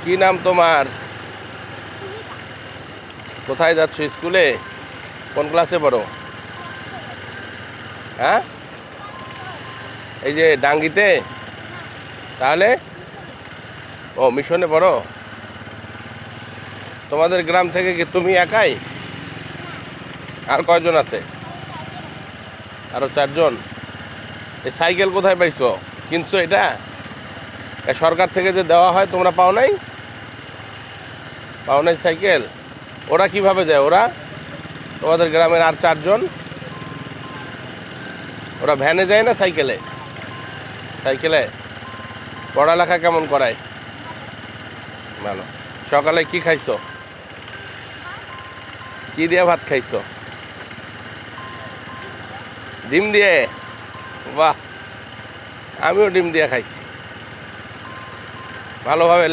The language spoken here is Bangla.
কি নাম তোমার? কোথায় যাচ্ছ? স্কুলে? কোন ক্লাসে পড়ো? হ্যাঁ, এই যে ডাঙ্গিতে? তাহলে ও মিশনে পড়ো। তোমাদের গ্রাম থেকে কি তুমি একাই? আর কয়জন আছে? আরো 4 জন। এই সাইকেল কোথায় পাইছো? কিনছো এটা? সরকার থেকে যে দেওয়া হয় তোমরা পাও নাই? পাও নাই সাইকেল? ওরা কিভাবে দেয়? ওরা তোমাদের গ্রামের আর 4 জন, ওরা ভ্যানে যায় না সাইকেলে? সাইকেলে। পড়ালেখা কেমন করায়? ভালো। সকালে কি খাইছো? কি দিয়ে ভাত খাইছো? ডিম দিয়ে? বাহ, আমিও ডিম দিয়ে খাইছি ভালোভাবে।